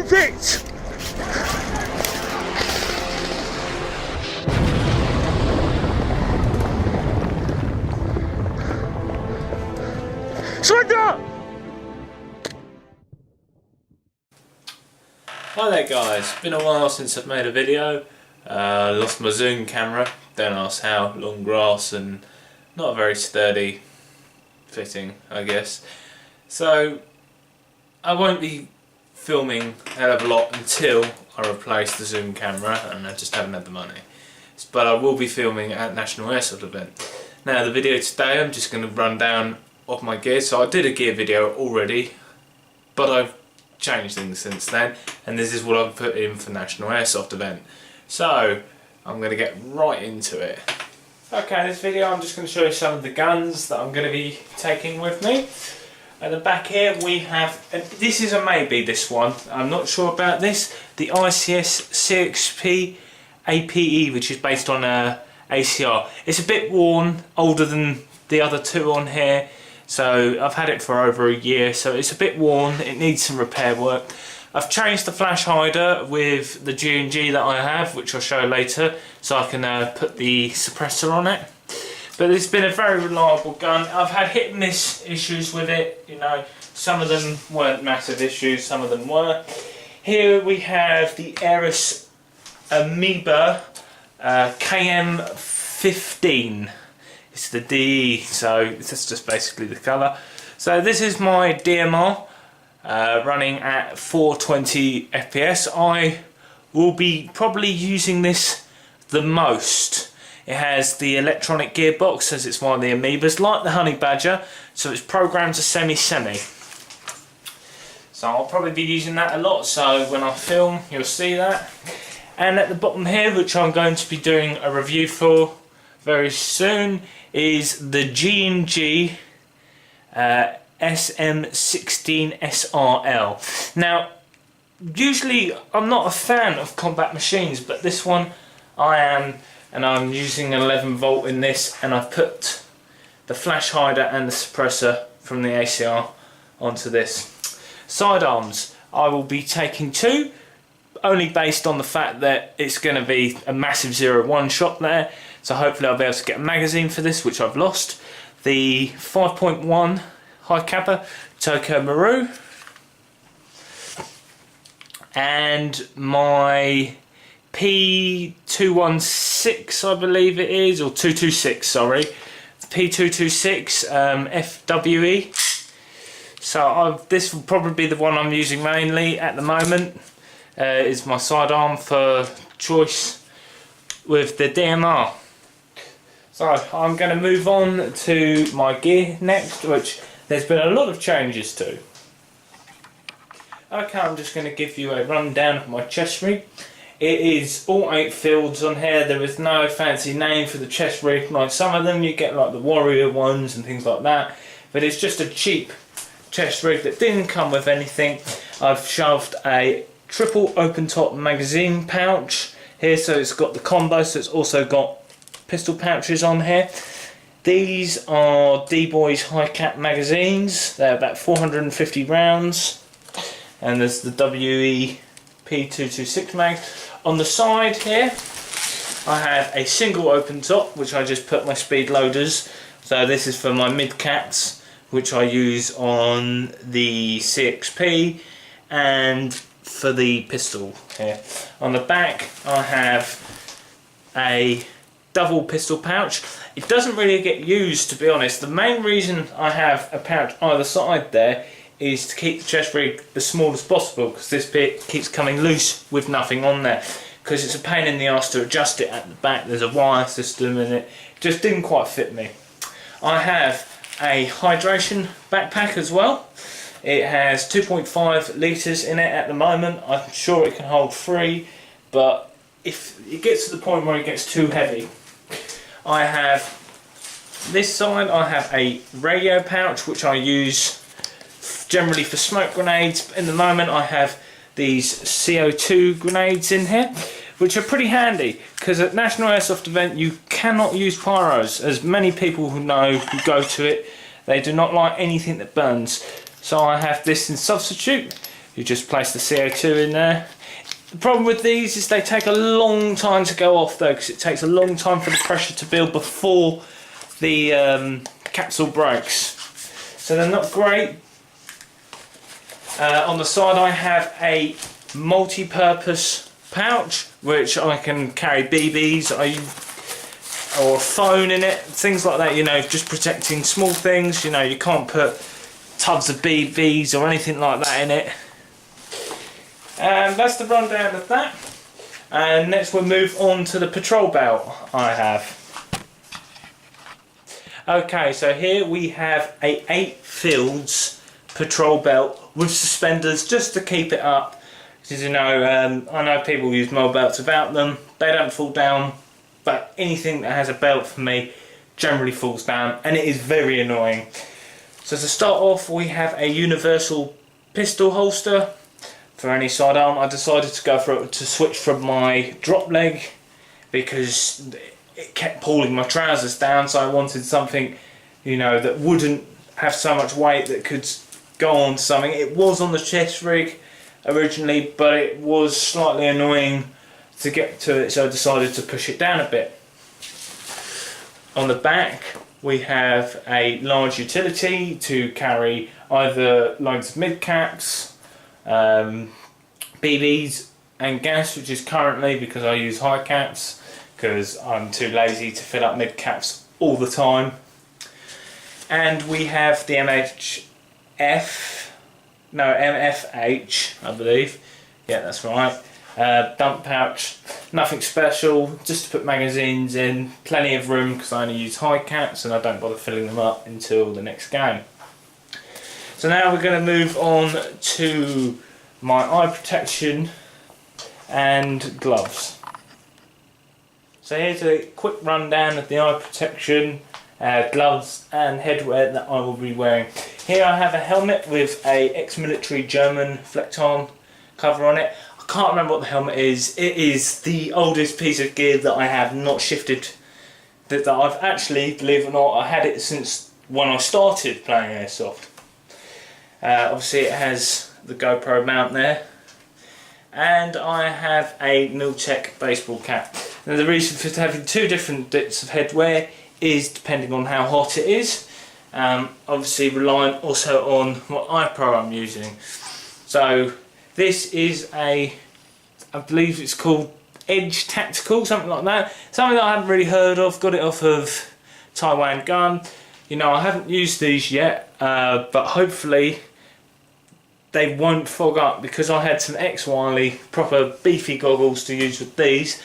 Perfect! Surrender! Hi there guys, been a while since I've made a video. Lost my zoom camera, don't ask how, long grass and not a very sturdy fitting, I guess. So I won't be filming a hell of a lot until I replace the zoom camera, and I just haven't had the money. But I will be filming at National Airsoft event. Now the video today, I'm just going to run down of my gear. So I did a gear video already, but I've changed things since then, and this is what I've put in for National Airsoft event. So I'm going to get right into it. Okay, in this video I'm just going to show you some of the guns that I'm going to be taking with me. At the back here we have, this is a maybe, this one, I'm not sure about this, the ICS CXP APE, which is based on ACR. It's a bit worn, older than the other two on here, so I've had it for over a year, so it's a bit worn, it needs some repair work. I've changed the flash hider with the G&G that I have, which I'll show later, so I can put the suppressor on it. But it's been a very reliable gun. I've had hit and miss issues with it, you know, some of them weren't massive issues, some of them were. Here we have the Airsoft Amoeba KM15. It's the DE, so that's just basically the colour. So this is my DMR running at 420 FPS. I will be probably using this the most. It has the electronic gearbox, as it's one of the Amoebas, like the Honey Badger, so it's programmed to semi-semi. So I'll probably be using that a lot, so when I film you'll see that. And at the bottom here, which I'm going to be doing a review for very soon, is the G&G SM16SRL. Now, usually I'm not a fan of combat machines, but this one I am, and I'm using 11 volt in this, and I've put the flash hider and the suppressor from the ACR onto this. Sidearms, I will be taking two, only based on the fact that it's going to be a massive 0-1 shot there, so hopefully I'll be able to get a magazine for this, which I've lost. The 5.1 high capper Tokyo Maru, and my P216, I believe it is, or 226, sorry, P226 FWE. So this will probably be the one I'm using mainly at the moment. Is my sidearm for choice with the DMR. So I'm going to move on to my gear next, which there's been a lot of changes to. Okay, I'm just going to give you a rundown of my chest rig. It is all 8 fields on here. There is no fancy name for the chest rig like some of them. You get like the Warrior ones and things like that, but it's just a cheap chest rig that didn't come with anything. I've shoved a triple open top magazine pouch here, so it's got the combo, so it's also got pistol pouches on here. These are D-Boys high cap magazines. They're about 450 rounds, and there's the WE P226 mag. On the side here I have a single open top, which I just put my speed loaders. So this is for my mid cats, which I use on the CXP, and for the pistol here. On the back I have a double pistol pouch. It doesn't really get used, to be honest. The main reason I have a pouch either side there is to keep the chest rig as small as possible, because this bit keeps coming loose with nothing on there, because it's a pain in the arse to adjust it at the back. There's a wire system and it just didn't quite fit me. I have a hydration backpack as well. It has 2.5 litres in it at the moment. I'm sure it can hold 3, but if it gets to the point where it gets too heavy, I have this side, I have a radio pouch which I use generally for smoke grenades. In the moment I have these CO2 grenades in here, which are pretty handy, because at National Airsoft event you cannot use pyros. As many people who know who go to it, they do not like anything that burns. So I have this in substitute, You just place the CO2 in there. The problem with these is they take a long time to go off though, because it takes a long time for the pressure to build before the capsule breaks. So they're not great. On the side I have a multi-purpose pouch which I can carry BBs or a phone in it, things like that, you know, just protecting small things. You know, you can't put tubs of BBs or anything like that in it. And that's the rundown of that. And next we'll move on to the patrol belt I have. Okay, so here we have a 8 fields patrol belt with suspenders just to keep it up. Because you know, I know people use mobile belts without them. They don't fall down, but anything that has a belt for me generally falls down, and it is very annoying. So to start off, we have a universal pistol holster for any sidearm. I decided to go for it to switch from my drop leg because it kept pulling my trousers down, so I wanted something, you know, that wouldn't have so much weight that could go on to something. It was on the chest rig originally, but it was slightly annoying to get to it, so I decided to push it down a bit. On the back we have a large utility to carry either loads of mid caps, BBs and gas, which is currently because I use high caps because I'm too lazy to fill up mid caps all the time. And we have the MFH, I believe. Yeah, that's right. Dump pouch, nothing special, just to put magazines in, plenty of room because I only use high caps and I don't bother filling them up until the next game. So now we're going to move on to my eye protection and gloves. So here's a quick rundown of the eye protection, gloves and headwear that I will be wearing. Here I have a helmet with a ex-military German Flecktarn cover on it. I can't remember what the helmet is. It is the oldest piece of gear that I have not shifted. That I've actually, believe it or not, I had it since when I started playing Airsoft. Obviously it has the GoPro mount there. And I have a Miltech baseball cap. Now the reason for having two different bits of headwear is depending on how hot it is. Obviously relying also on what eye pro I'm using. So this is I believe it's called Edge Tactical, something like that. Something that I haven't really heard of, got it off of Taiwan Gun. You know, I haven't used these yet, but hopefully they won't fog up because I had some X-Wiley proper beefy goggles to use with these,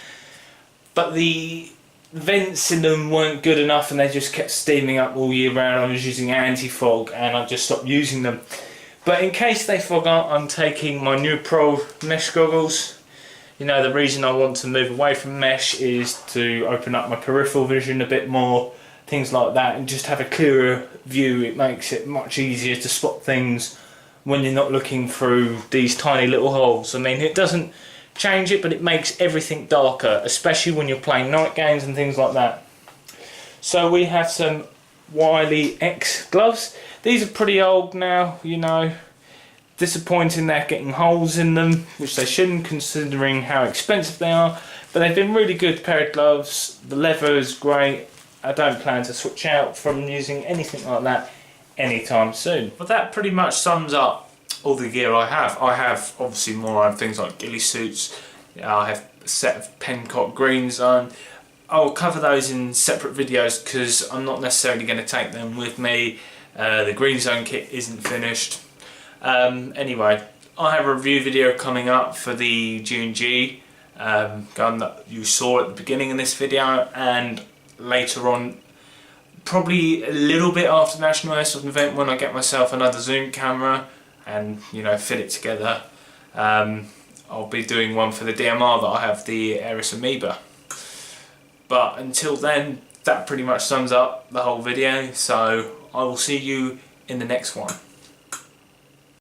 but the vents in them weren't good enough and they just kept steaming up all year round. I was using anti-fog and I just stopped using them. But in case they fog up, I'm taking my new Pro mesh goggles. You know, the reason I want to move away from mesh is to open up my peripheral vision a bit more, things like that, and just have a clearer view. It makes it much easier to spot things when you're not looking through these tiny little holes. I mean, it doesn't change it, but it makes everything darker, especially when you're playing night games and things like that. So we have some Wiley X gloves. These are pretty old now, you know. Disappointing they're getting holes in them, which they shouldn't considering how expensive they are, but they've been really good pair of gloves. The leather is great. I don't plan to switch out from using anything like that anytime soon. But that pretty much sums up all the gear I have. I have obviously more. I have things like ghillie suits. I have a set of Pencock Green Zone. I'll cover those in separate videos because I'm not necessarily going to take them with me. The Green Zone kit isn't finished. Anyway, I have a review video coming up for the G&G gun that you saw at the beginning of this video, and later on, probably a little bit after National Airsoft event, when I get myself another zoom camera and, you know, fit it together. I'll be doing one for the DMR that I have, the Aeris Amoeba. But until then, that pretty much sums up the whole video, so I will see you in the next one.